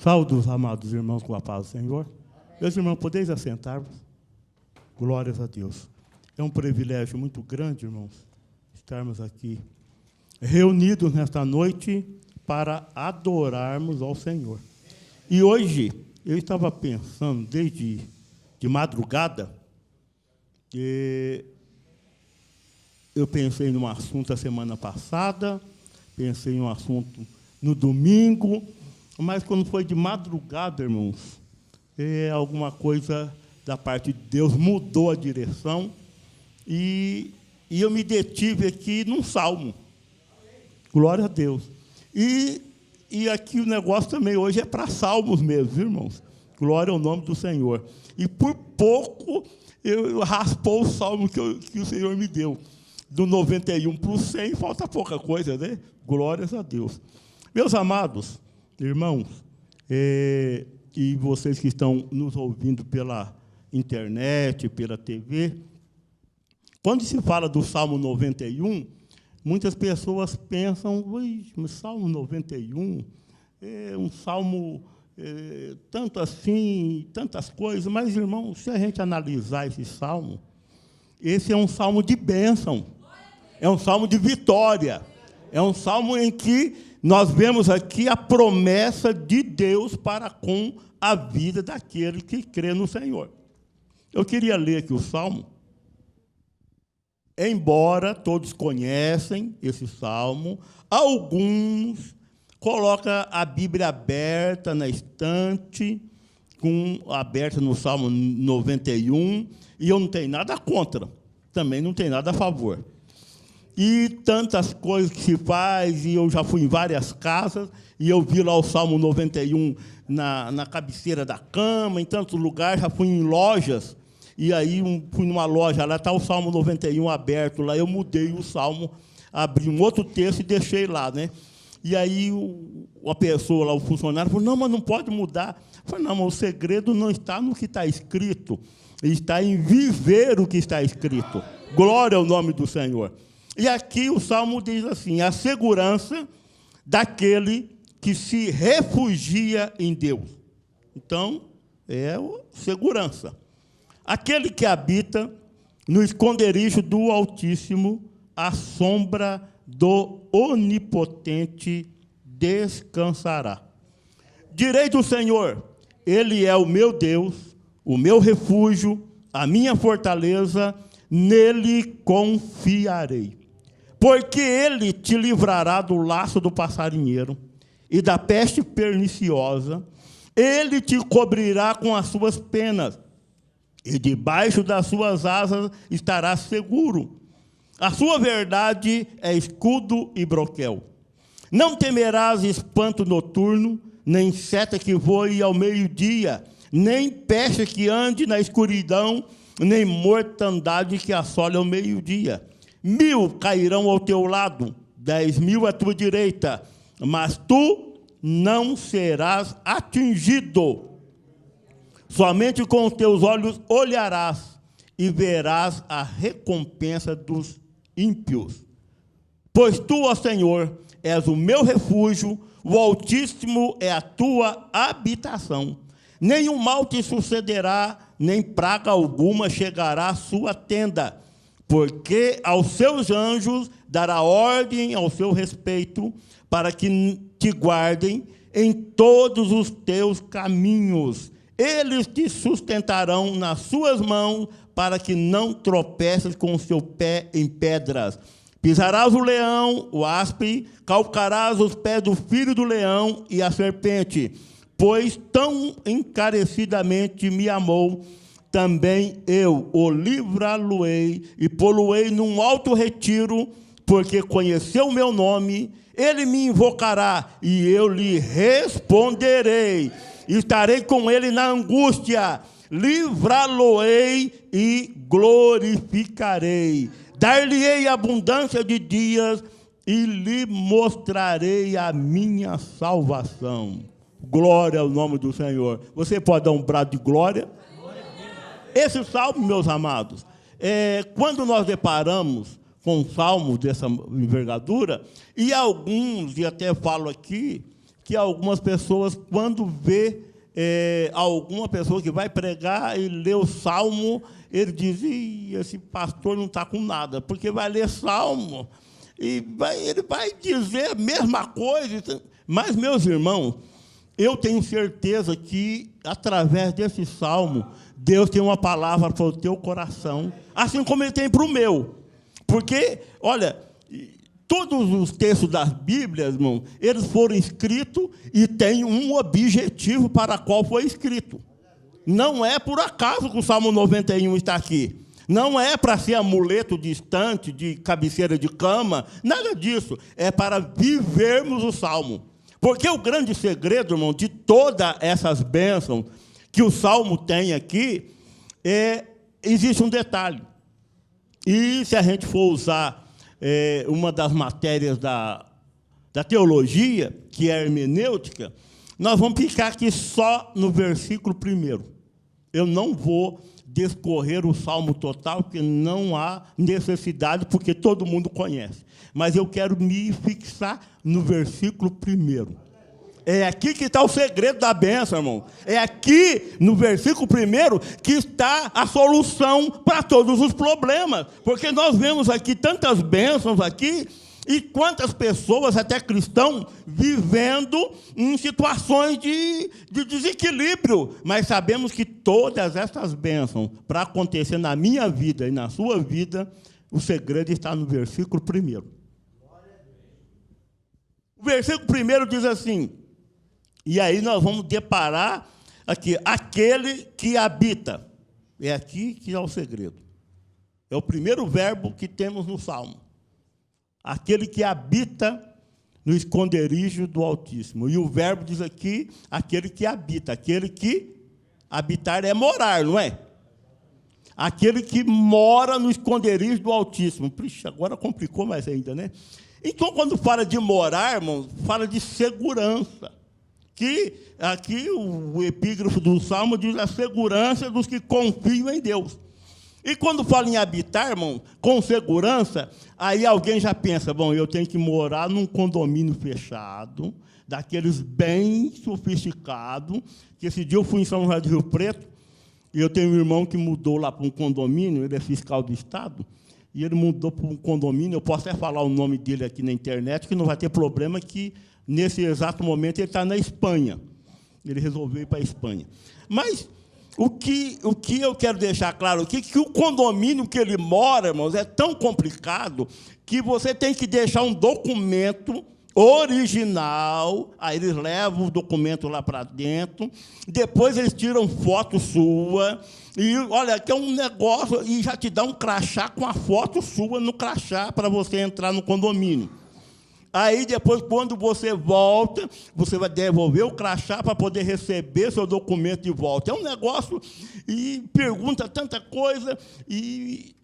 Saúde os amados irmãos com a paz do Senhor. Meus irmãos, podeis assentar-vos? Glórias a Deus. É um privilégio muito grande, irmãos, estarmos aqui reunidos nesta noite para adorarmos ao Senhor. E hoje, eu estava pensando, desde de madrugada, eu pensei num assunto a semana passada, pensei em um assunto no domingo, mas quando foi de madrugada, irmãos, alguma coisa da parte de Deus mudou a direção e eu me detive aqui num salmo. Glória a Deus. E aqui o negócio também hoje é para salmos mesmo, irmãos. Glória ao nome do Senhor. E por pouco eu raspou o salmo que o Senhor me deu. Do 91 para o 100, falta pouca coisa, né? Glórias a Deus. Meus amados irmãos, e vocês que estão nos ouvindo pela internet, pela TV, quando se fala do Salmo 91, muitas pessoas pensam, Salmo 91 é um salmo tanto assim, tantas coisas, mas, irmãos, se a gente analisar esse salmo, esse é um salmo de bênção, é um salmo de vitória, é um salmo em que nós vemos aqui a promessa de Deus para com a vida daquele que crê no Senhor. Eu queria ler aqui o salmo. Embora todos conhecem esse salmo, alguns colocam a Bíblia aberta na estante, aberta no Salmo 91, e eu não tenho nada contra, também não tenho nada a favor. E tantas coisas que se faz, e eu já fui em várias casas, e eu vi lá o Salmo 91 na cabeceira da cama, em tantos lugares, já fui em lojas, e aí fui numa loja, lá está o Salmo 91 aberto, lá eu mudei o Salmo, abri um outro texto e deixei lá, né? E aí a pessoa lá, o funcionário, falou, não, mas não pode mudar. Eu falei, não, mas o segredo não está no que está escrito, está em viver o que está escrito. Glória ao nome do Senhor. E aqui o Salmo diz assim, a segurança daquele que se refugia em Deus. Então, é segurança. Aquele que habita no esconderijo do Altíssimo, à sombra do Onipotente descansará. Direi do Senhor, Ele é o meu Deus, o meu refúgio, a minha fortaleza, nele confiarei. Porque ele te livrará do laço do passarinheiro e da peste perniciosa, ele te cobrirá com as suas penas, e debaixo das suas asas estarás seguro. A sua verdade é escudo e broquel. Não temerás espanto noturno, nem seta que voe ao meio-dia, nem peste que ande na escuridão, nem mortandade que assole ao meio-dia. 1000 cairão ao teu lado, 10.000 à tua direita, mas tu não serás atingido. Somente com os teus olhos olharás e verás a recompensa dos ímpios. Pois tu, ó Senhor, és o meu refúgio, o Altíssimo é a tua habitação. Nenhum mal te sucederá, nem praga alguma chegará à sua tenda, porque aos seus anjos dará ordem ao seu respeito, para que te guardem em todos os teus caminhos. Eles te sustentarão nas suas mãos, para que não tropeces com o seu pé em pedras. Pisarás o leão, o áspide, calcarás os pés do filho do leão e a serpente. Pois tão encarecidamente me amou, também eu o livrá-lo-ei e pô-lo-ei num alto retiro, porque conheceu o meu nome, ele me invocará e eu lhe responderei. Estarei com ele na angústia, livrá-lo-ei e glorificarei. Dar-lhe-ei abundância de dias e lhe mostrarei a minha salvação. Glória ao nome do Senhor. Você pode dar um brado de glória? Esse salmo, meus amados, quando nós deparamos com salmos dessa envergadura, e alguns, e até falo aqui, que algumas pessoas, quando vê alguma pessoa que vai pregar e lê o Salmo, ele diz: esse pastor não está com nada, porque vai ler Salmo, e ele vai dizer a mesma coisa. Mas, meus irmãos, eu tenho certeza que, através desse Salmo, Deus tem uma palavra para o teu coração, assim como Ele tem para o meu. Porque, olha, todos os textos das Bíblias, irmão, eles foram escritos e têm um objetivo para qual foi escrito. Não é por acaso que o Salmo 91 está aqui. Não é para ser amuleto distante, de cabeceira de cama, nada disso. É para vivermos o Salmo. Porque o grande segredo, irmão, de todas essas bênçãos que o Salmo tem aqui, existe um detalhe. E se a gente for usar uma das matérias da teologia, que é a hermenêutica, nós vamos ficar aqui só no versículo 1. Eu não vou discorrer o Salmo total, porque não há necessidade, porque todo mundo conhece. Mas eu quero me fixar no versículo 1. É aqui que está o segredo da bênção, irmão. É aqui, no versículo 1, que está a solução para todos os problemas. Porque nós vemos aqui tantas bênçãos aqui, e quantas pessoas, até cristãos, vivendo em situações de desequilíbrio. Mas sabemos que todas essas bênçãos, para acontecer na minha vida e na sua vida, o segredo está no versículo 1. O versículo 1 diz assim, e aí nós vamos deparar aqui, aquele que habita. É aqui que é o segredo. É o primeiro verbo que temos no Salmo. Aquele que habita no esconderijo do Altíssimo. E o verbo diz aqui, aquele que habita. Aquele que habitar é morar, não é? Aquele que mora no esconderijo do Altíssimo. Puxa, agora complicou mais ainda, né? Então, quando fala de morar, irmãos, fala de segurança. Que aqui o epígrafo do Salmo diz a segurança dos que confiam em Deus. E quando fala em habitar, irmão, com segurança, aí alguém já pensa, bom, eu tenho que morar num condomínio fechado, daqueles bem sofisticados, que esse dia eu fui em São José do Rio Preto, e eu tenho um irmão que mudou lá para um condomínio, ele é fiscal do Estado, e ele mudou para um condomínio, eu posso até falar o nome dele aqui na internet, que não vai ter problema, que nesse exato momento ele está na Espanha. Ele resolveu ir para a Espanha. Mas o que eu quero deixar claro aqui, que o condomínio que ele mora, irmãos, é tão complicado que você tem que deixar um documento original, aí eles levam o documento lá para dentro, depois eles tiram foto sua, e olha, aqui é um negócio, e já te dá um crachá com a foto sua no crachá para você entrar no condomínio. Aí, depois, quando você volta, você vai devolver o crachá para poder receber seu documento de volta. É um negócio, e pergunta tanta coisa, e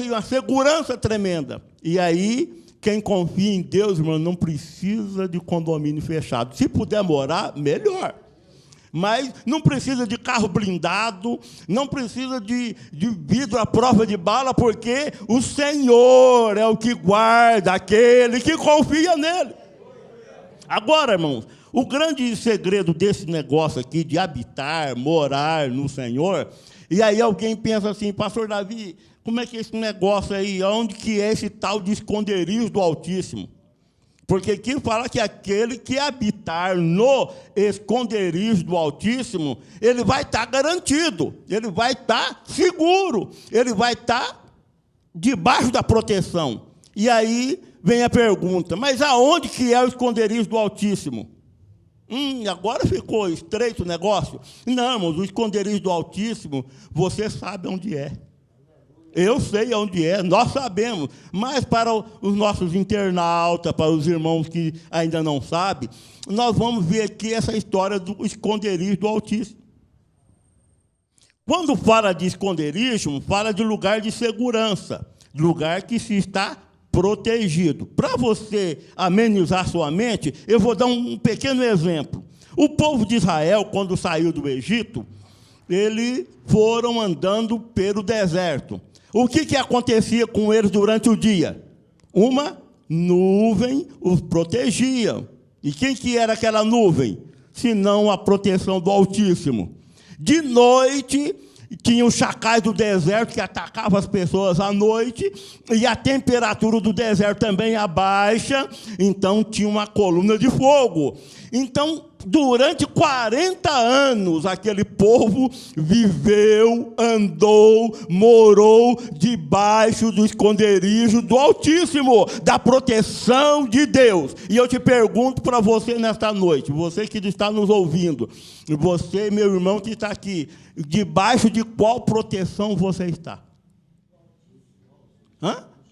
uma segurança tremenda. E aí, quem confia em Deus, irmão, não precisa de condomínio fechado. Se puder morar, melhor. Mas não precisa de carro blindado, não precisa de vidro à prova de bala, porque o Senhor é o que guarda aquele que confia nele. Agora, irmãos, o grande segredo desse negócio aqui de habitar, morar no Senhor, e aí alguém pensa assim, pastor Davi, como é que é esse negócio aí, onde que é esse tal de esconderijo do Altíssimo? Porque aqui fala que aquele que habitar no esconderijo do Altíssimo, ele vai estar garantido, ele vai estar seguro, ele vai estar debaixo da proteção. E aí vem a pergunta, mas aonde que é o esconderijo do Altíssimo? Agora ficou estreito o negócio? Não, irmãos, o esconderijo do Altíssimo, você sabe onde é. Eu sei onde é, nós sabemos, mas para os nossos internautas, para os irmãos que ainda não sabem, nós vamos ver aqui essa história do esconderijo do Altíssimo. Quando fala de esconderijo, fala de lugar de segurança, lugar que se está protegido. Para você amenizar sua mente, eu vou dar um pequeno exemplo. O povo de Israel, quando saiu do Egito, eles foram andando pelo deserto. O que acontecia com eles durante o dia? Uma nuvem os protegia. E quem que era aquela nuvem? Senão a proteção do Altíssimo. De noite, tinha os chacais do deserto que atacavam as pessoas à noite, e a temperatura do deserto também abaixa, então tinha uma coluna de fogo. Então, durante 40 anos, aquele povo viveu, andou, morou debaixo do esconderijo do Altíssimo, da proteção de Deus. E eu te pergunto para você nesta noite, você que está nos ouvindo, você, meu irmão que está aqui, debaixo de qual proteção você está?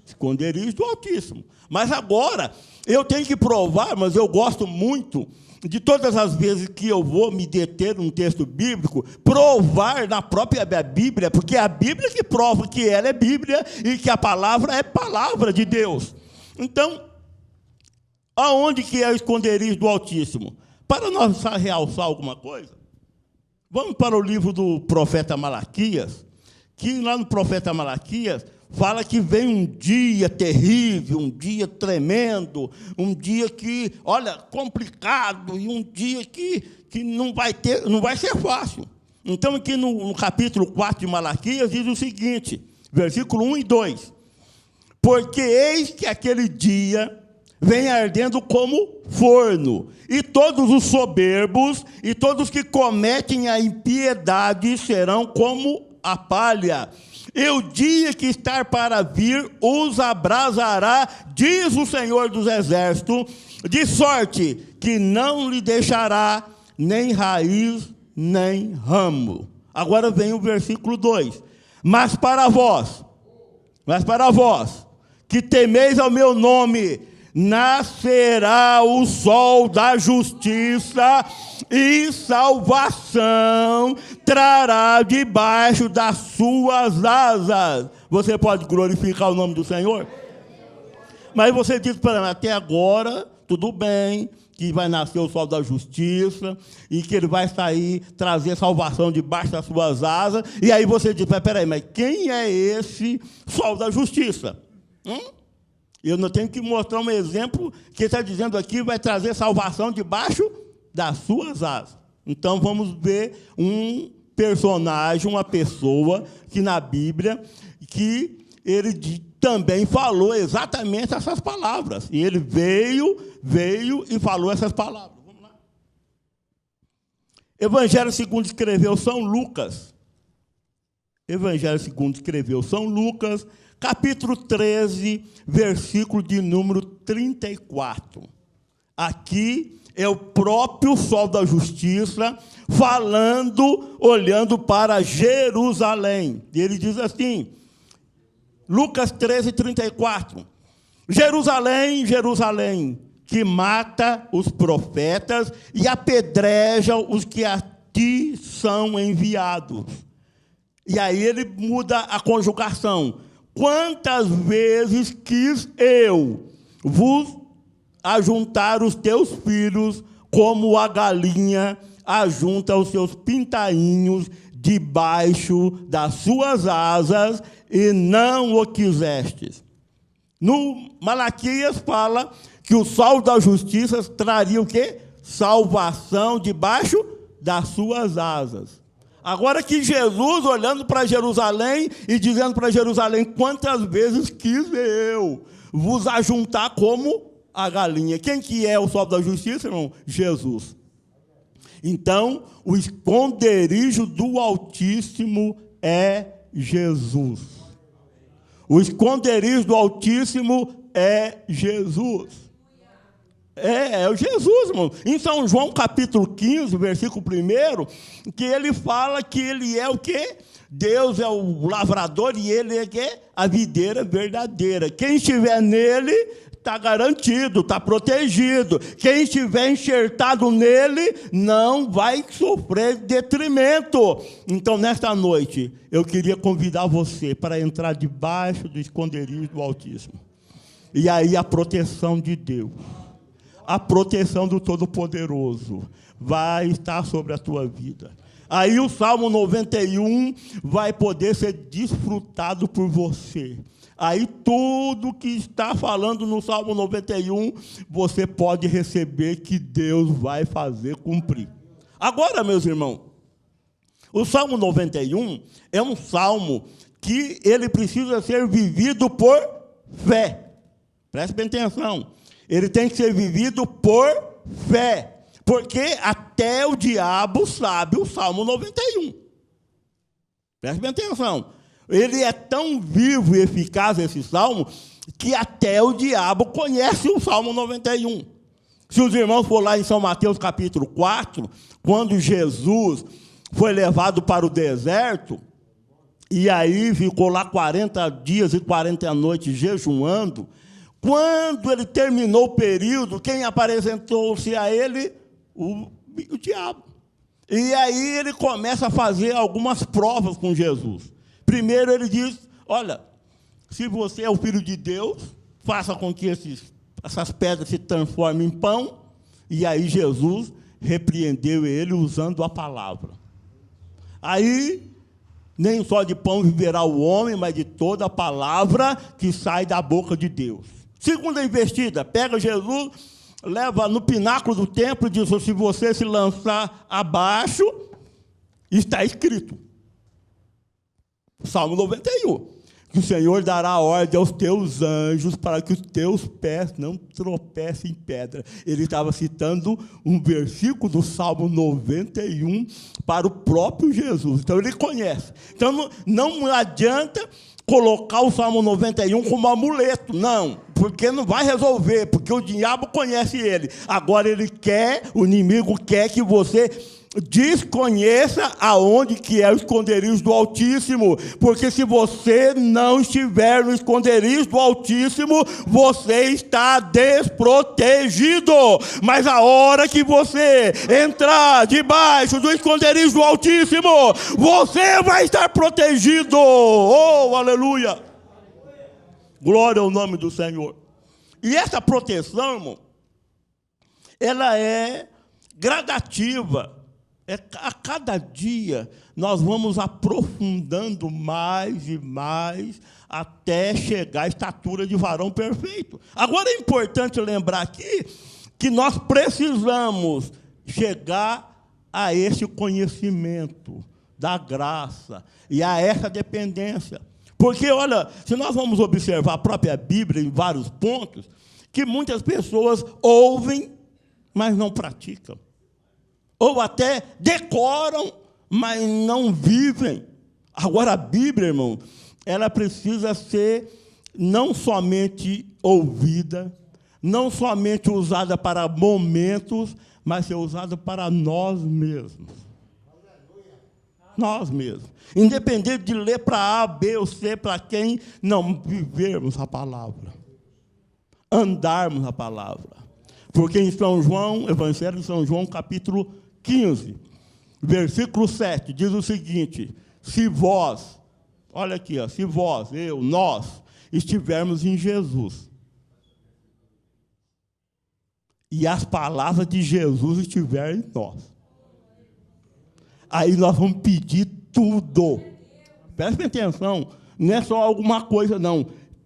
Esconderijo do Altíssimo. Mas agora, eu tenho que provar, mas eu gosto muito de todas as vezes que eu vou me deter num texto bíblico, provar na própria Bíblia, porque é a Bíblia que prova que ela é Bíblia e que a palavra é palavra de Deus. Então, aonde que é o esconderijo do Altíssimo? Para nós realçar alguma coisa, vamos para o livro do profeta Malaquias, que lá no profeta Malaquias fala que vem um dia terrível, um dia tremendo, um dia que, olha, complicado, e um dia que não vai ser fácil. Então, aqui no capítulo 4 de Malaquias, diz o seguinte, versículo 1 e 2. Porque eis que aquele dia vem ardendo como forno, e todos os soberbos e todos que cometem a impiedade serão como a palha. E o dia que está para vir os abrasará, diz o Senhor dos Exércitos, de sorte que não lhe deixará nem raiz, nem ramo. Agora vem o versículo 2. Mas para vós, que temeis ao meu nome, nascerá o sol da justiça, e salvação trará debaixo das suas asas. Você pode glorificar o nome do Senhor? Mas você diz para mim, até agora, tudo bem, que vai nascer o sol da justiça, e que ele vai sair, trazer salvação debaixo das suas asas, e aí você diz, peraí, mas quem é esse sol da justiça? Eu não tenho que mostrar um exemplo que ele está dizendo aqui, vai trazer salvação debaixo das suas asas. Então, vamos ver um personagem, uma pessoa, que na Bíblia, que ele também falou exatamente essas palavras. E ele veio e falou essas palavras. Vamos lá. Evangelho segundo escreveu São Lucas. Evangelho segundo escreveu São Lucas, capítulo 13, versículo de número 34. Aqui é o próprio sol da justiça falando, olhando para Jerusalém. E ele diz assim, Lucas 13, 34. Jerusalém, Jerusalém, que mata os profetas e apedreja os que a ti são enviados. E aí ele muda a conjugação. Quantas vezes quis eu vos ajuntar os teus filhos, como a galinha ajunta os seus pintainhos debaixo das suas asas, e não o quisestes. No Malaquias fala que o sol da justiça traria o quê? Salvação debaixo das suas asas. Agora que Jesus, olhando para Jerusalém e dizendo para Jerusalém, quantas vezes quis eu vos ajuntar como a galinha. Quem que é o sol da justiça, irmão? Jesus. Então, o esconderijo do Altíssimo é Jesus. O esconderijo do Altíssimo é Jesus. É o Jesus, irmão. Em São João, capítulo 15, versículo 1, que ele fala que ele é o quê? Deus é o lavrador e ele é o quê? A videira verdadeira. Quem estiver nele está garantido, está protegido. Quem estiver enxertado nele não vai sofrer detrimento. Então, nesta noite, eu queria convidar você para entrar debaixo do esconderijo do Altíssimo. E aí a proteção de Deus, a proteção do Todo-Poderoso vai estar sobre a tua vida. Aí o Salmo 91 vai poder ser desfrutado por você. Aí tudo que está falando no Salmo 91, você pode receber que Deus vai fazer cumprir. Agora, meus irmãos, o Salmo 91 é um salmo que ele precisa ser vivido por fé. Preste bem atenção. Ele tem que ser vivido por fé. Porque até o diabo sabe o Salmo 91. Preste bem atenção. Ele é tão vivo e eficaz, esse salmo, que até o diabo conhece o Salmo 91. Se os irmãos for lá em São Mateus capítulo 4, quando Jesus foi levado para o deserto, e aí ficou lá 40 dias e 40 noites jejuando, quando ele terminou o período, quem apresentou-se a ele? O diabo. E aí ele começa a fazer algumas provas com Jesus. Primeiro ele diz, olha, se você é o Filho de Deus, faça com que essas pedras se transformem em pão. E aí Jesus repreendeu ele usando a palavra. Aí, nem só de pão viverá o homem, mas de toda a palavra que sai da boca de Deus. Segunda investida, pega Jesus, leva no pináculo do templo e diz, se você se lançar abaixo, está escrito. Salmo 91. Que o Senhor dará ordem aos teus anjos para que os teus pés não tropecem em pedra. Ele estava citando um versículo do Salmo 91 para o próprio Jesus. Então, ele conhece. Então, não adianta colocar o Salmo 91 como amuleto. Não, porque não vai resolver, porque o diabo conhece ele. Agora, o inimigo quer que você desconheça aonde que é o esconderijo do Altíssimo, porque se você não estiver no esconderijo do Altíssimo, você está desprotegido. Mas a hora que você entrar debaixo do esconderijo do Altíssimo, você vai estar protegido. Oh, aleluia! Glória ao nome do Senhor. E essa proteção, irmão, ela é gradativa. A cada dia nós vamos aprofundando mais e mais até chegar à estatura de varão perfeito. Agora é importante lembrar aqui que nós precisamos chegar a esse conhecimento da graça e a essa dependência. Porque, olha, se nós vamos observar a própria Bíblia em vários pontos, que muitas pessoas ouvem, mas não praticam. Ou até decoram, mas não vivem. Agora, a Bíblia, irmão, ela precisa ser não somente ouvida, não somente usada para momentos, mas ser usada para nós mesmos. Nós mesmos. Independente de ler para A, B ou C, para quem, não vivermos a palavra. Andarmos a palavra. Porque em São João, Evangelho de São João, capítulo 15, versículo 7, diz o seguinte, se vós, olha aqui, ó, se vós, nós, estivermos em Jesus, e as palavras de Jesus estiverem em nós, aí nós vamos pedir tudo. Presta atenção, não é só alguma coisa, não.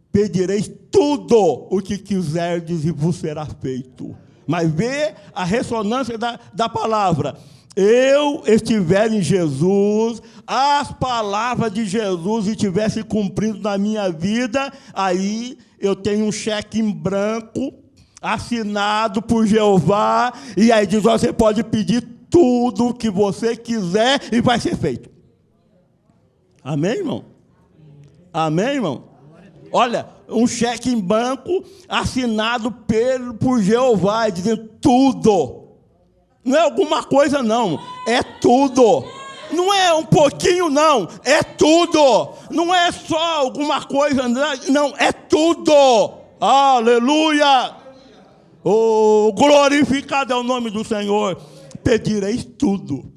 Pedireis tudo o que quiserdes e vos será feito. Mas vê a ressonância da palavra. Eu estiver em Jesus, as palavras de Jesus estivessem cumprindo na minha vida, aí eu tenho um cheque em branco, assinado por Jeová, e aí diz, você pode pedir tudo o que você quiser e vai ser feito. Amém, irmão? Amém, irmão? Olha, um cheque em branco assinado por Jeová, dizendo tudo. Não é alguma coisa, não. É tudo. Não é um pouquinho, não. É tudo. Não é só alguma coisa, não. É tudo. Aleluia. Oh, glorificado é o nome do Senhor. Pedireis tudo.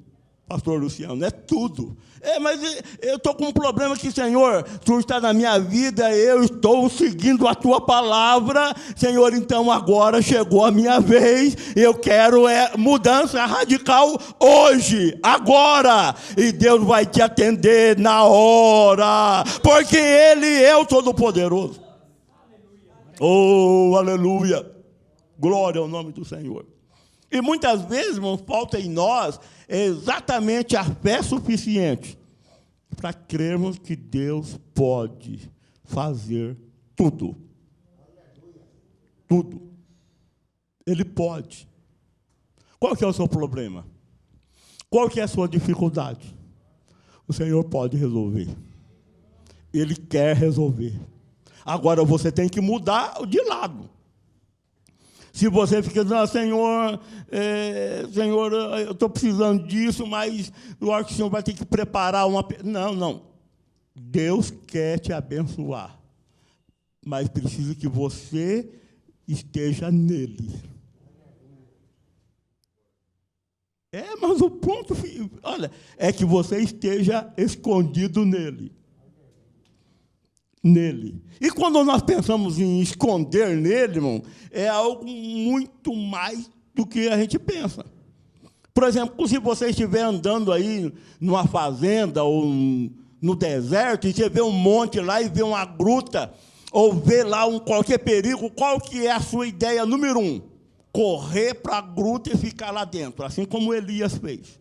pastor Luciano, é tudo. Mas eu estou com um problema aqui, Senhor. Tu está na minha vida, eu estou seguindo a tua palavra. Senhor, então agora chegou a minha vez. Eu quero mudança radical hoje, agora. E Deus vai te atender na hora, porque Ele é o Todo-Poderoso. Oh, aleluia. Glória ao nome do Senhor. E muitas vezes, irmãos, falta em nós exatamente a fé suficiente para crermos que Deus pode fazer tudo. Tudo. Ele pode. Qual que é o seu problema? Qual que é a sua dificuldade? O Senhor pode resolver. Ele quer resolver. Agora você tem que mudar de lado. Se você fica dizendo, Senhor, Senhor, eu estou precisando disso, mas eu acho que o Senhor vai ter que preparar uma... Não. Deus quer te abençoar, mas precisa que você esteja nele. Mas o ponto, olha, é que você esteja escondido nele. E quando nós pensamos em esconder nele, irmão, é algo muito mais do que a gente pensa. Por exemplo, se você estiver andando aí numa fazenda ou no deserto, e você vê um monte lá e vê uma gruta, ou vê lá qualquer perigo, qual que é a sua ideia número 1? Correr para a gruta e ficar lá dentro, assim como Elias fez.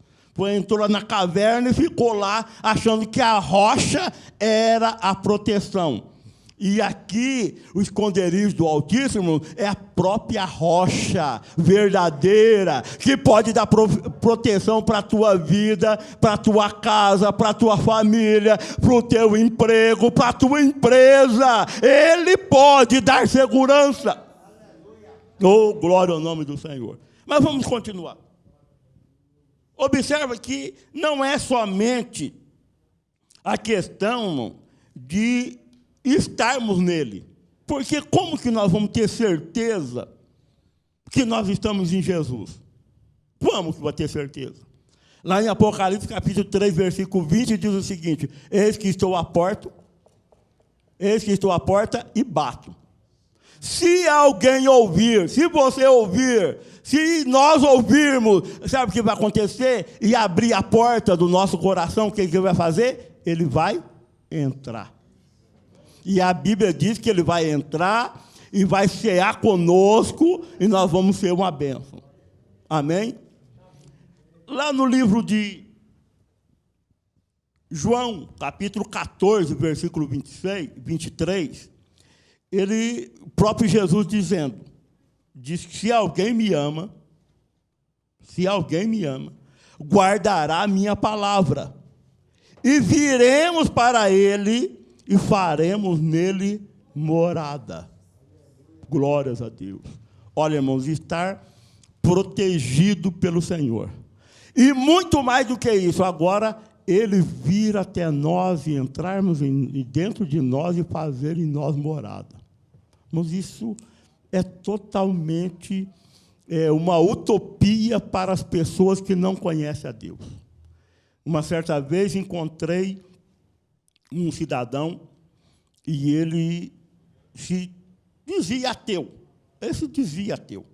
Entrou lá na caverna e ficou lá, achando que a rocha era a proteção. E aqui, o esconderijo do Altíssimo é a própria rocha verdadeira, que pode dar proteção para a tua vida, para a tua casa, para a tua família, para o teu emprego, para a tua empresa. Ele pode dar segurança. Oh, glória ao nome do Senhor. Mas vamos continuar. Observa que não é somente a questão de estarmos nele. Porque como que nós vamos ter certeza que nós estamos em Jesus? Como que vai ter certeza? Lá em Apocalipse, capítulo 3, versículo 20, diz o seguinte: eis que estou à porta e bato. Se alguém ouvir, se você ouvir, se nós ouvirmos, sabe o que vai acontecer? E abrir a porta do nosso coração, o que ele vai fazer? Ele vai entrar. E a Bíblia diz que ele vai entrar e vai cear conosco e nós vamos ser uma bênção. Amém? Lá no livro de João, capítulo 14, versículo 23, o próprio Jesus diz que se alguém me ama, guardará a minha palavra, e viremos para ele e faremos nele morada. Glórias a Deus. Olha, irmãos, estar protegido pelo Senhor. E muito mais do que isso, agora ele vir até nós e entrarmos dentro de nós e fazer em nós morada. Mas isso é totalmente uma utopia para as pessoas que não conhecem a Deus. Uma certa vez encontrei um cidadão e ele se dizia ateu. Ele se dizia ateu.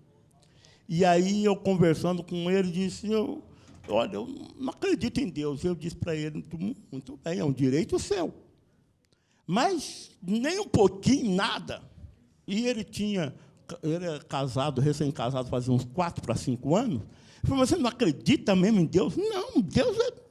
E aí eu conversando com ele, disse, olha, eu não acredito em Deus. Eu disse para ele, muito bem, é um direito seu. Mas nem um pouquinho, nada. E ele era casado, recém-casado, fazia uns 4 para 5 anos. Eu falei, mas você não acredita mesmo em Deus? Não, Deus é...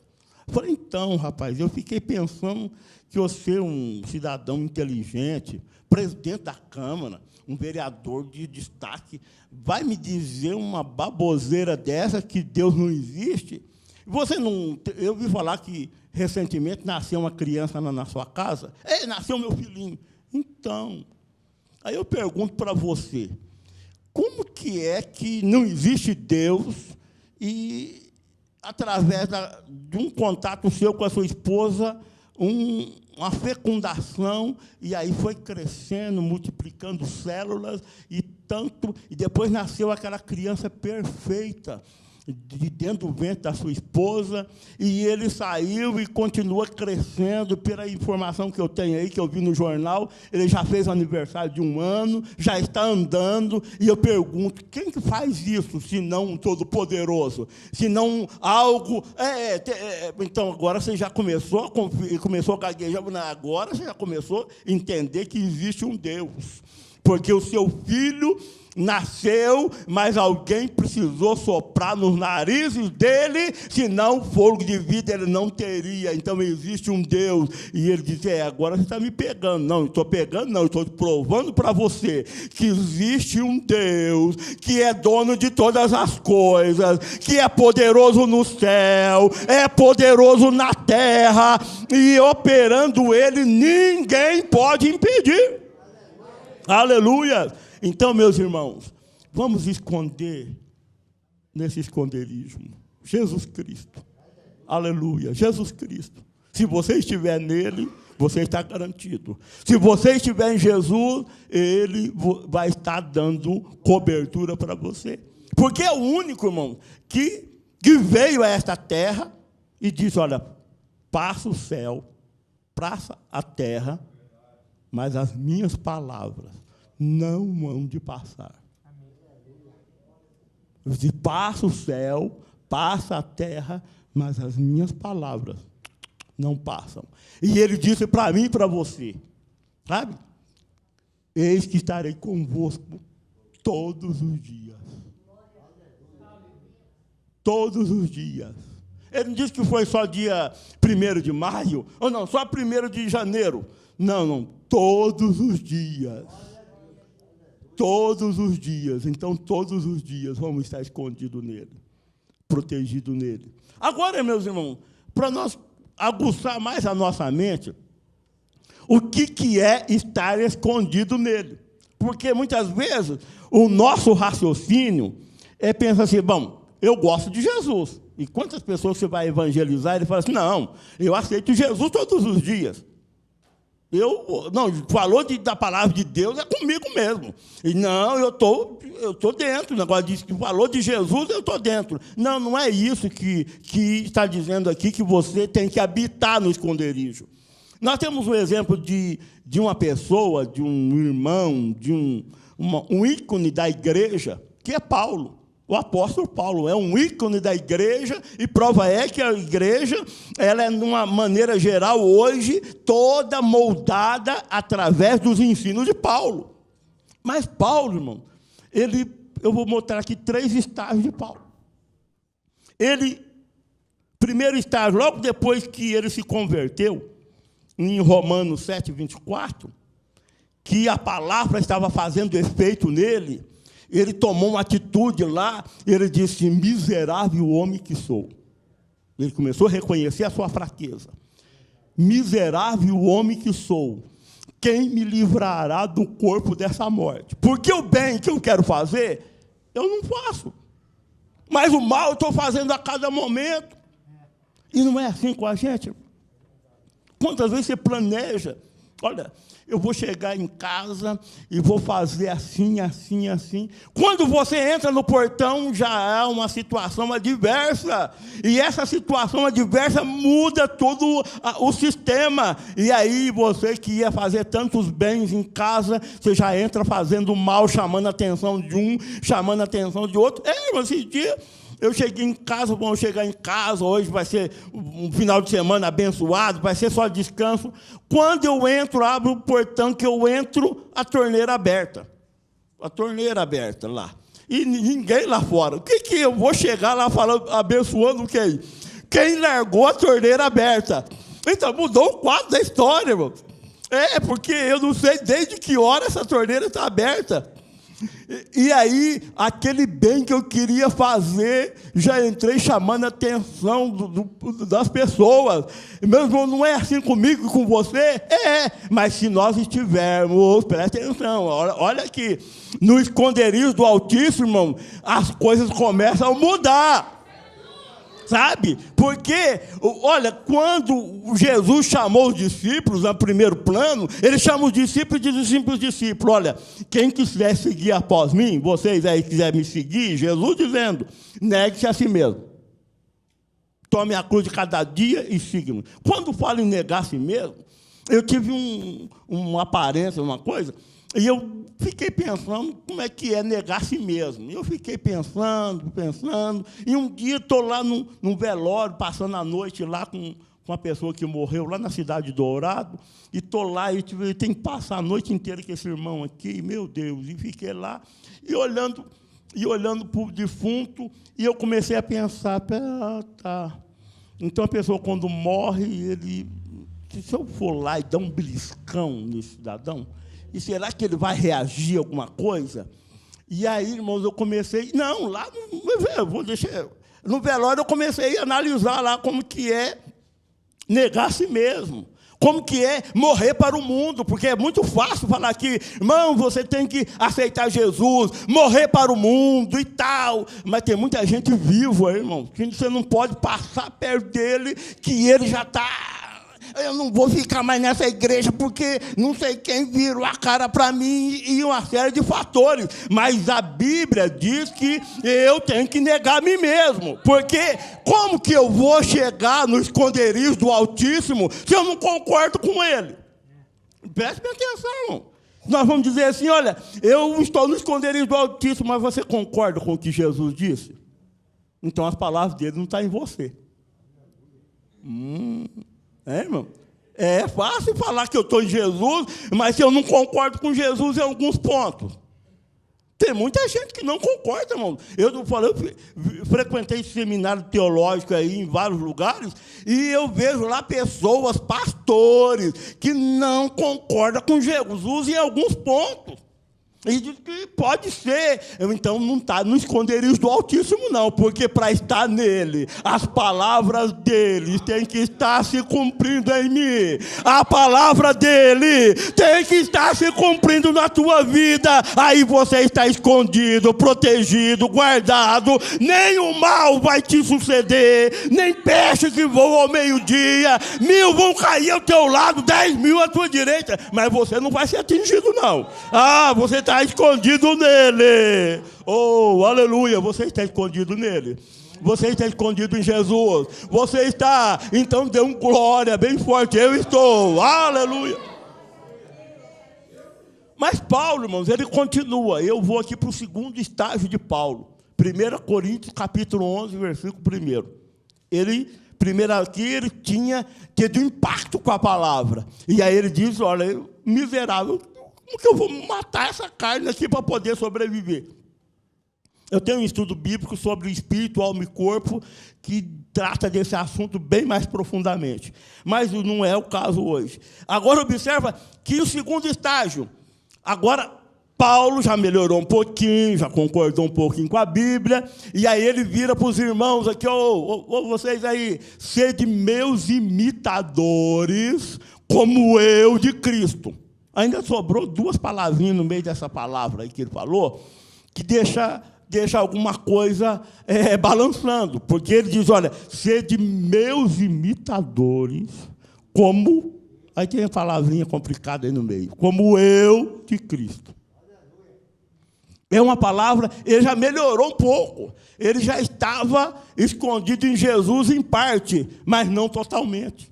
Eu falei, então, rapaz, eu fiquei pensando que você é um cidadão inteligente, presidente da Câmara, um vereador de destaque, vai me dizer uma baboseira dessa que Deus não existe? Você não... Eu ouvi falar que, recentemente, nasceu uma criança na sua casa. Nasceu meu filhinho. Então, aí eu pergunto para você, como que é que não existe Deus e, através de um contato seu com a sua esposa, uma fecundação, e aí foi crescendo, multiplicando células, e depois nasceu aquela criança perfeita. de dentro do ventre da sua esposa, e ele saiu e continua crescendo, pela informação que eu tenho aí, que eu vi no jornal, ele já fez aniversário de 1 ano, já está andando, e eu pergunto, quem que faz isso, se não um Todo-Poderoso? Se não algo... Então, agora você já começou a gaguejar, agora você já começou a entender que existe um Deus, porque o seu filho nasceu, mas alguém precisou soprar nos narizes dele, senão fôlego de vida ele não teria. Então existe um Deus. E ele diz, agora você está me pegando. Não estou pegando, não, estou provando para você que existe um Deus que é dono de todas as coisas, que é poderoso no céu, é poderoso na terra, e operando ele, ninguém pode impedir. Aleluia! Então, meus irmãos, vamos esconder nesse esconderijo Jesus Cristo. Aleluia, Jesus Cristo. Se você estiver nele, você está garantido. Se você estiver em Jesus, ele vai estar dando cobertura para você. Porque é o único, irmão, que veio a esta terra e disse, olha, passa o céu, passa a terra, mas as minhas palavras não hão de passar. Passa o céu, passa a terra, mas as minhas palavras não passam. E ele disse para mim e para você, sabe? Eis que estarei convosco todos os dias. Todos os dias. Ele não disse que foi só dia 1º de maio, ou não, só 1º de janeiro. Não, todos os dias. Todos os dias. Então, todos os dias vamos estar escondidos nele, protegidos nele. Agora, meus irmãos, para nós aguçar mais a nossa mente, o que é estar escondido nele? Porque, muitas vezes, o nosso raciocínio pensa assim, bom, eu gosto de Jesus. E quantas pessoas você vai evangelizar, ele fala assim, não, eu aceito Jesus todos os dias. Falou da palavra de Deus, é comigo mesmo. E não, eu tô dentro. O negócio diz que falou de Jesus, eu estou dentro. Não é isso que está dizendo aqui, que você tem que habitar no esconderijo. Nós temos um exemplo de uma pessoa, de um irmão, de um ícone da igreja, que é Paulo. O apóstolo Paulo é um ícone da igreja, e prova é que a igreja, ela é, de uma maneira geral, hoje, toda moldada através dos ensinos de Paulo. Mas Paulo, irmão, eu vou mostrar aqui 3 estágios de Paulo. Primeiro estágio, logo depois que ele se converteu, em Romanos 7, 24, que a palavra estava fazendo efeito nele, ele tomou uma atitude lá, ele disse, miserável homem que sou. Ele começou a reconhecer a sua fraqueza. Miserável homem que sou, quem me livrará do corpo dessa morte? Porque o bem que eu quero fazer, eu não faço. Mas o mal eu estou fazendo a cada momento. E não é assim com a gente. Quantas vezes você planeja, olha, eu vou chegar em casa e vou fazer assim, assim, assim. Quando você entra no portão, já há uma situação adversa. E essa situação adversa muda todo o sistema. E aí, você que ia fazer tantos bens em casa, você já entra fazendo mal, chamando a atenção de um, chamando a atenção de outro. Mas esse dia... eu cheguei em casa, vamos chegar em casa, hoje vai ser um final de semana abençoado, vai ser só descanso. Quando eu entro, abro o portão, que eu entro, a torneira aberta. A torneira aberta lá. E ninguém lá fora. O que eu vou chegar lá falando, abençoando quem? Quem largou a torneira aberta? Então, mudou o quadro da história, irmão. Porque eu não sei desde que hora essa torneira está aberta. E aí, aquele bem que eu queria fazer, já entrei chamando a atenção das pessoas. Meu irmão, não é assim comigo e com você? Mas se nós estivermos, presta atenção, olha aqui, no esconderijo do Altíssimo, irmão, as coisas começam a mudar. Sabe? Porque, olha, quando Jesus chamou os discípulos, no primeiro plano, ele chama os discípulos e diz assim para os discípulos, olha, quem quiser seguir após mim, vocês aí quiserem me seguir, Jesus dizendo, negue-se a si mesmo. Tome a cruz de cada dia e siga-me. Quando falo em negar a si mesmo, eu tive uma aparência, uma coisa, e eu fiquei pensando como é que é negar a si mesmo. Eu fiquei pensando, e um dia estou lá num velório, passando a noite lá com uma pessoa que morreu lá na cidade de Dourado, e estou lá, e tenho que passar a noite inteira com esse irmão aqui, meu Deus, e fiquei lá, e olhando para o defunto, e eu comecei a pensar, tá. Então, a pessoa, quando morre, se eu for lá e dar um beliscão nesse cidadão, e será que ele vai reagir a alguma coisa? E aí, irmãos, eu comecei... Não, lá no velório eu comecei a analisar lá como que é negar a si mesmo. Como que é morrer para o mundo, porque é muito fácil falar aqui, irmão, você tem que aceitar Jesus, morrer para o mundo e tal. Mas tem muita gente viva, irmão, que você não pode passar perto dele, que ele já está... Eu não vou ficar mais nessa igreja porque não sei quem virou a cara para mim e uma série de fatores. Mas a Bíblia diz que eu tenho que negar a mim mesmo. Porque como que eu vou chegar no esconderijo do Altíssimo se eu não concordo com Ele? Preste atenção. Nós vamos dizer assim, olha, eu estou no esconderijo do Altíssimo, mas você concorda com o que Jesus disse? Então as palavras dele não estão em você. Irmão? É fácil falar que eu estou em Jesus, mas se eu não concordo com Jesus em alguns pontos. Tem muita gente que não concorda, irmão. Eu frequentei esse seminário teológico aí em vários lugares, e eu vejo lá pessoas, pastores, que não concordam com Jesus em alguns pontos. E diz que pode ser, então não está no esconderijo do Altíssimo, não, porque para estar nele, as palavras dele têm que estar se cumprindo em mim. A palavra dele tem que estar se cumprindo na tua vida. Aí você está escondido, protegido, guardado. Nem o mal vai te suceder, nem peixe que voa ao meio-dia. 1000 vão cair ao teu lado, 10.000 à tua direita, mas você não vai ser atingido, não. Você está escondido nele. Oh, aleluia, você está escondido nele. Você está escondido em Jesus. Você está, então dê um glória bem forte. Eu estou, aleluia. Mas Paulo, irmãos, ele continua. Eu vou aqui para o segundo estágio de Paulo. 1 Coríntios, capítulo 11, versículo 1. Primeiro aqui, ele tinha tido impacto com a palavra. E aí ele diz, olha, miserável, como que eu vou matar essa carne aqui para poder sobreviver? Eu tenho um estudo bíblico sobre o espírito, alma e corpo, que trata desse assunto bem mais profundamente. Mas não é o caso hoje. Agora observa que o segundo estágio, agora Paulo já melhorou um pouquinho, já concordou um pouquinho com a Bíblia, e aí ele vira para os irmãos aqui, vocês aí, sede meus imitadores, como eu de Cristo. Ainda sobrou 2 palavrinhas no meio dessa palavra aí que ele falou, que deixa alguma coisa balançando, porque ele diz, olha, sede meus imitadores, como, aí tem a palavrinha complicada aí no meio, como eu de Cristo. É uma palavra, ele já melhorou um pouco, ele já estava escondido em Jesus em parte, mas não totalmente,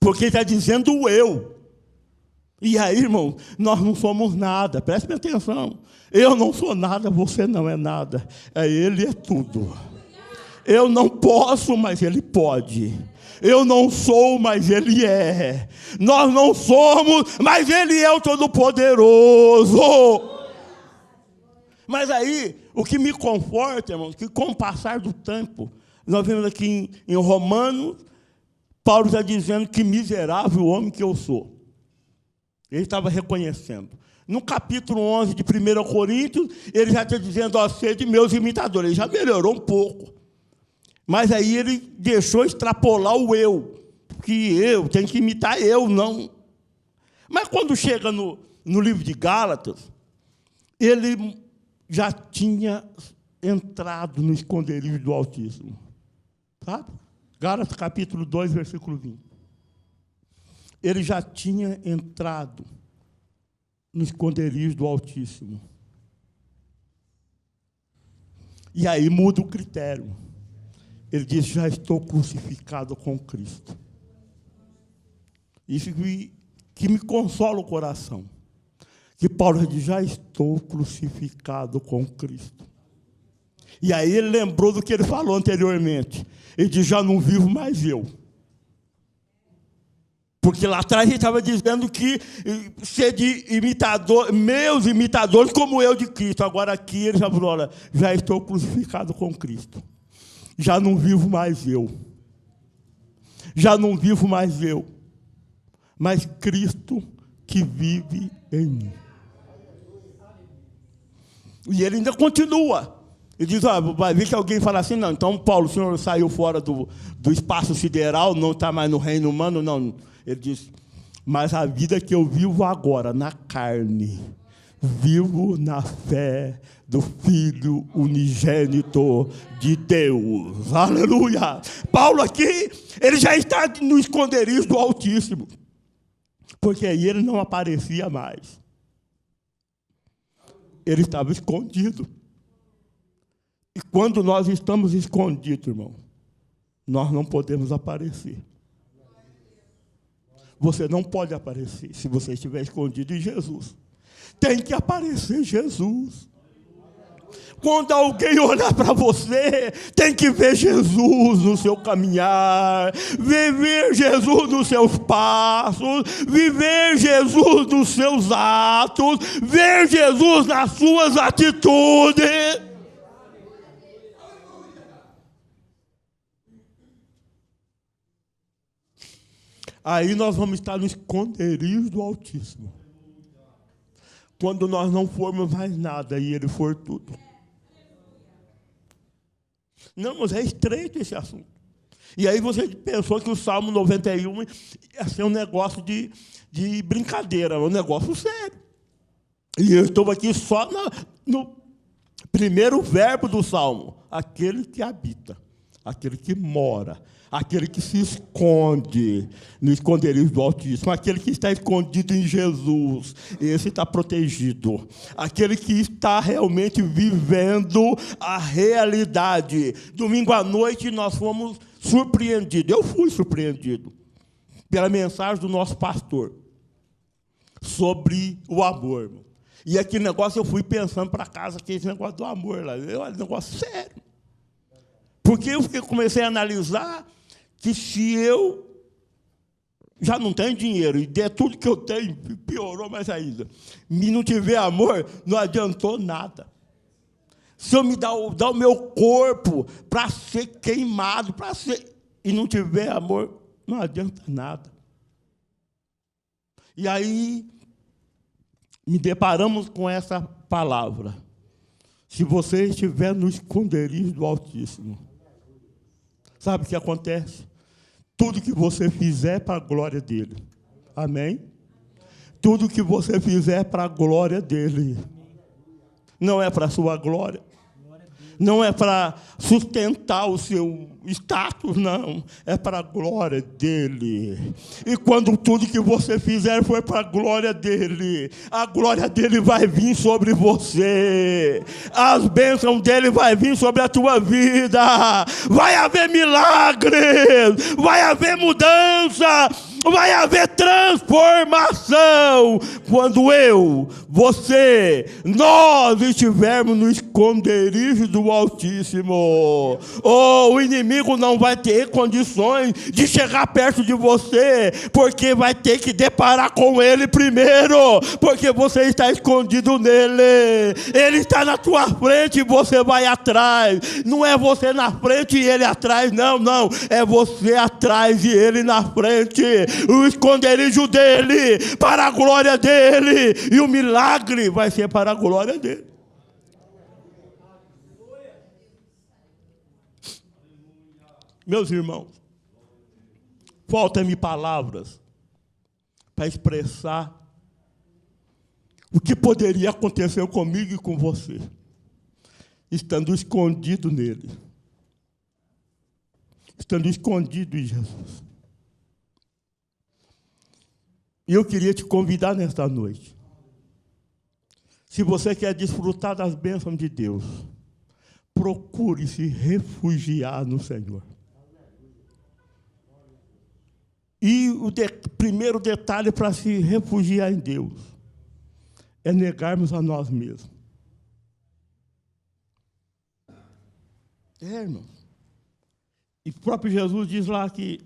porque ele está dizendo eu. E aí, irmão, nós não somos nada, preste atenção. Eu não sou nada, você não é nada. Ele é tudo. Eu não posso, mas Ele pode. Eu não sou, mas Ele é. Nós não somos, mas Ele é o Todo-Poderoso. Mas aí, o que me conforta, irmãos, que com o passar do tempo, nós vemos aqui em Romanos, Paulo está dizendo que miserável homem que eu sou. Ele estava reconhecendo. No capítulo 11 de 1 Coríntios, ele já está dizendo, sede meus imitadores. Ele já melhorou um pouco. Mas aí ele deixou extrapolar o eu. Que eu tenho que imitar eu, não. Mas quando chega no livro de Gálatas, ele já tinha entrado no esconderijo do Altíssimo. Sabe? Gálatas capítulo 2, versículo 20. Ele já tinha entrado no esconderijo do Altíssimo. E aí muda o critério. Ele diz, já estou crucificado com Cristo. Isso que me consola o coração. Que Paulo diz, já estou crucificado com Cristo. E aí ele lembrou do que ele falou anteriormente. Ele diz, já não vivo mais eu. Porque lá atrás ele estava dizendo que ser de imitador, meus imitadores como eu de Cristo. Agora aqui ele já falou, olha, já estou crucificado com Cristo. Já não vivo mais eu. Já não vivo mais eu. Mas Cristo que vive em mim. E ele ainda continua. Ele diz, vai ver que alguém fala assim, não, então Paulo, o senhor saiu fora do espaço sideral, não está mais no reino humano, não. Ele diz, mas a vida que eu vivo agora, na carne, vivo na fé do Filho unigênito de Deus. Aleluia! Paulo aqui, ele já está no esconderijo do Altíssimo, porque aí ele não aparecia mais. Ele estava escondido. E quando nós estamos escondidos, irmão, nós não podemos aparecer. Você não pode aparecer se você estiver escondido em Jesus. Tem que aparecer Jesus. Quando alguém olhar para você, tem que ver Jesus no seu caminhar, viver Jesus nos seus passos, viver Jesus nos seus atos, ver Jesus nas suas atitudes. Aí nós vamos estar no esconderijo do Altíssimo. Quando nós não formos mais nada e Ele for tudo. Não, mas é estreito esse assunto. E aí você pensou que o Salmo 91 ia ser um negócio de brincadeira, um negócio sério. E eu estou aqui só no primeiro verbo do Salmo. Aquele que habita, aquele que mora, aquele que se esconde no esconderijo do Altíssimo, aquele que está escondido em Jesus, esse está protegido. Aquele que está realmente vivendo a realidade. Domingo à noite nós fomos surpreendidos, eu fui surpreendido, pela mensagem do nosso pastor, sobre o amor. E aquele negócio eu fui pensando para casa, que esse negócio do amor lá, olha, negócio sério. Porque eu comecei a analisar que se eu já não tenho dinheiro e der tudo que eu tenho, piorou mais ainda, e não tiver amor, não adiantou nada. Se eu me dar o meu corpo para ser queimado, e não tiver amor, não adianta nada. E aí me deparamos com essa palavra. Se você estiver no esconderijo do Altíssimo, sabe o que acontece? Tudo que você fizer para a glória dele. Amém? Tudo que você fizer para a glória dele. Não é para a sua glória. Não é para sustentar o seu status, não. É para a glória dele. E quando tudo que você fizer for para a glória dele vai vir sobre você. As bênçãos dele vai vir sobre a tua vida. Vai haver milagres. Vai haver mudança. Vai haver transformação quando nós estivermos no esconderijo do Altíssimo. O inimigo não vai ter condições de chegar perto de você, porque vai ter que deparar com ele primeiro, porque você está escondido nele. Ele está na tua frente e você vai atrás. Não é você na frente e ele atrás, não. É você atrás e ele na frente. O esconderijo dele, para a glória dele, e o milagre vai ser para a glória dele. Meus irmãos, faltam-me palavras para expressar o que poderia acontecer comigo e com você, estando escondido nele, estando escondido em Jesus. E eu queria te convidar nesta noite. Se você quer desfrutar das bênçãos de Deus, procure se refugiar no Senhor. E o primeiro detalhe para se refugiar em Deus é negarmos a nós mesmos. Irmãos. E o próprio Jesus diz lá que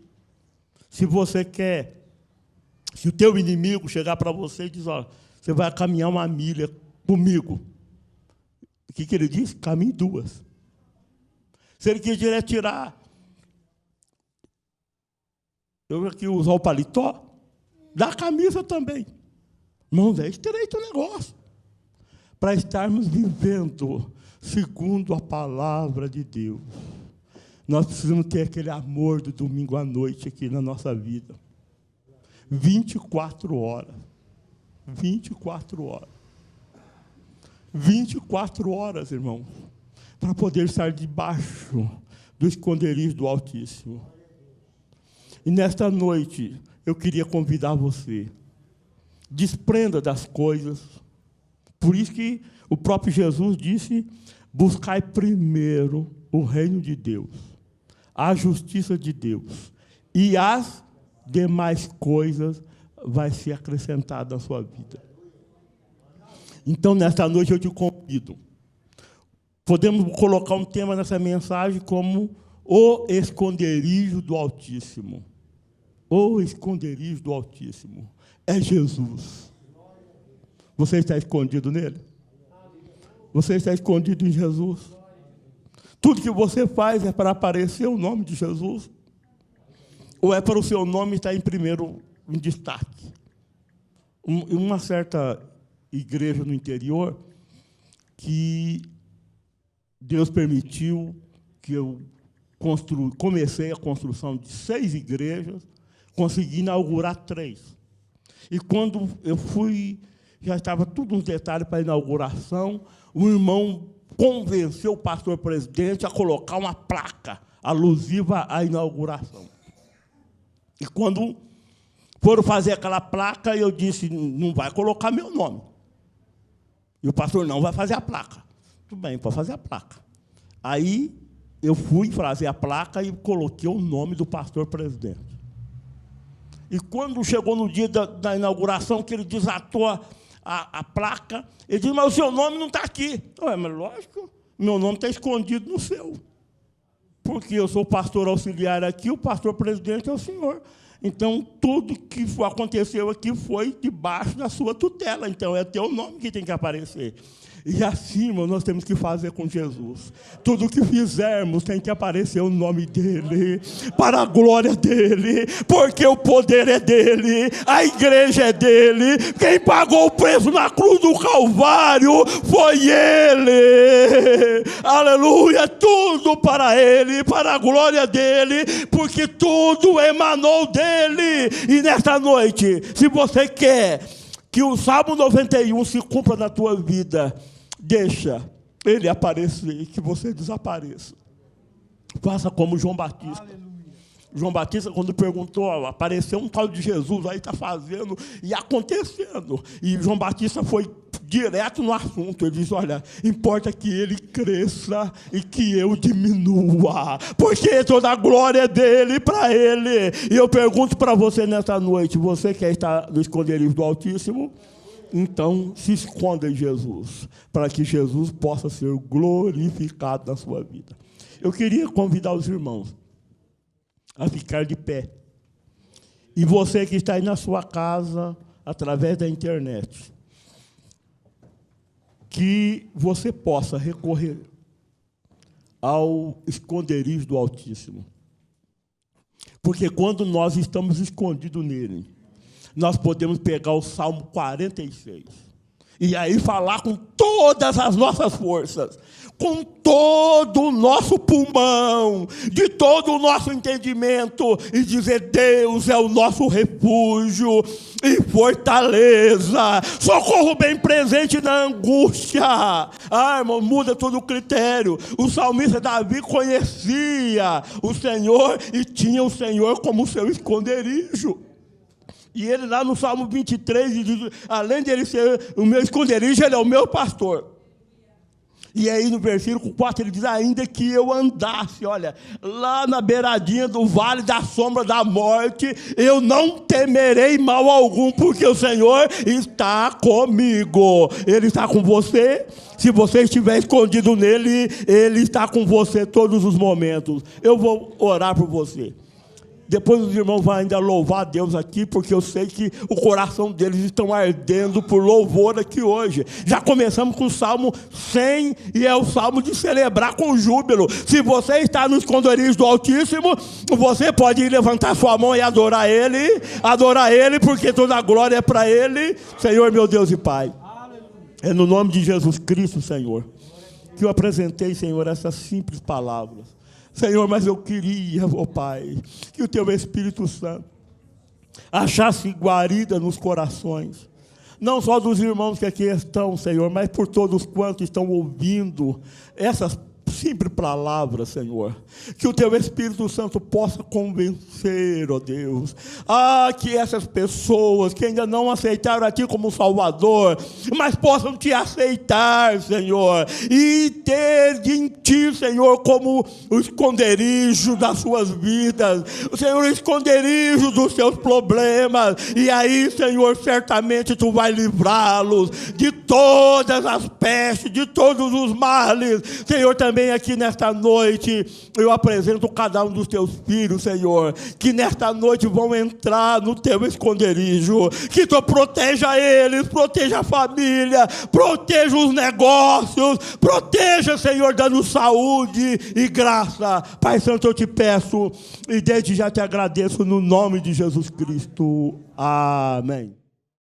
se você quer, se o teu inimigo chegar para você e diz, ó, você vai caminhar 1 milha comigo. O que ele diz? Caminhe 2. Se ele quiser tirar, eu aqui usar o paletó, dá a camisa também. Irmãos, é estreito o negócio. Para estarmos vivendo segundo a palavra de Deus, nós precisamos ter aquele amor do domingo à noite aqui na nossa vida. 24 horas. 24 horas. 24 horas, irmão, para poder estar debaixo do esconderijo do Altíssimo. E nesta noite, eu queria convidar você, desprenda das coisas. Por isso que o próprio Jesus disse, buscai primeiro o reino de Deus, a justiça de Deus, e as demais coisas vai ser acrescentada na sua vida. Então, nesta noite, eu te convido. Podemos colocar um tema nessa mensagem como o esconderijo do Altíssimo. O esconderijo do Altíssimo é Jesus. Você está escondido nele? Você está escondido em Jesus? Tudo que você faz é para aparecer o nome de Jesus? Ou é para o seu nome estar em primeiro, em destaque? Uma certa igreja no interior, que Deus permitiu que eu comecei a construção de 6 igrejas, consegui inaugurar 3. E quando eu fui, já estava tudo uns detalhes para a inauguração, o irmão convenceu o pastor presidente a colocar uma placa alusiva à inauguração. E quando foram fazer aquela placa, eu disse, não vai colocar meu nome. E o pastor, não, vai fazer a placa. Tudo bem, pode fazer a placa. Aí, eu fui fazer a placa e coloquei o nome do pastor presidente. E quando chegou no dia da inauguração, que ele desatou a placa, ele disse, mas o seu nome não está aqui. Mas lógico, meu nome está escondido no seu. Porque eu sou pastor auxiliar aqui, o pastor presidente é o senhor. Então, tudo que aconteceu aqui foi debaixo da sua tutela. Então, é teu nome que tem que aparecer. E assim, irmão, nós temos que fazer com Jesus. Tudo que fizermos tem que aparecer o nome dEle, para a glória dEle, porque o poder é dEle, a igreja é dEle, quem pagou o preço na cruz do Calvário foi Ele. Aleluia, tudo para Ele, para a glória dEle, porque tudo emanou dEle. E nesta noite, se você quer que o Salmo 91 se cumpra na tua vida, deixa ele aparecer, que você desapareça. Faça como João Batista. Aleluia. João Batista, quando perguntou, apareceu um tal de Jesus, aí está fazendo e acontecendo. E João Batista foi direto no assunto. Ele diz, olha, importa que ele cresça e que eu diminua, porque toda a glória é dele, para ele. E eu pergunto para você nessa noite, você quer estar no esconderijo do Altíssimo? Então, se esconda em Jesus, para que Jesus possa ser glorificado na sua vida. Eu queria convidar os irmãos a ficar de pé. E você que está aí na sua casa, através da internet, que você possa recorrer ao esconderijo do Altíssimo. Porque quando nós estamos escondidos nele, nós podemos pegar o Salmo 46. E aí falar com todas as nossas forças, com todo o nosso pulmão, de todo o nosso entendimento, e dizer: Deus é o nosso refúgio e fortaleza, socorro bem presente na angústia. Irmão, muda todo o critério. O salmista Davi conhecia o Senhor e tinha o Senhor como seu esconderijo. E ele lá no Salmo 23, diz: além de ele ser o meu esconderijo, ele é o meu pastor. E aí no versículo 4 ele diz: ainda que eu andasse, olha, lá na beiradinha do vale da sombra da morte, eu não temerei mal algum, porque o Senhor está comigo. Ele está com você. Se você estiver escondido nele, ele está com você todos os momentos. Eu vou orar por você. Depois os irmãos vão ainda louvar a Deus aqui, porque eu sei que o coração deles estão ardendo por louvor aqui hoje. Já começamos com o Salmo 100, e é o Salmo de celebrar com júbilo. Se você está no esconderijo do Altíssimo, você pode ir levantar sua mão e adorar Ele, porque toda a glória é para Ele. Senhor, meu Deus e Pai, é no nome de Jesus Cristo, Senhor, que eu apresentei, Senhor, essas simples palavras. Senhor, mas eu queria, ó Pai, que o Teu Espírito Santo achasse guarida nos corações, não só dos irmãos que aqui estão, Senhor, mas por todos quantos estão ouvindo essas simples palavras, Senhor. Que o Teu Espírito Santo possa convencer, ó Deus, que essas pessoas que ainda não aceitaram a Ti como Salvador, mas possam Te aceitar, Senhor, e ter em Ti, Senhor, como o esconderijo das suas vidas, Senhor, o esconderijo dos seus problemas. E aí, Senhor, certamente Tu vai livrá-los de todas as pestes, de todos os males. Senhor, também aqui nesta noite eu apresento cada um dos Teus filhos, Senhor, que nesta noite vão entrar no Teu esconderijo. Que Tu proteja eles, proteja a família, proteja os negócios, proteja, Senhor, dando saúde e graça. Pai Santo, eu Te peço e desde já Te agradeço no nome de Jesus Cristo. Amém.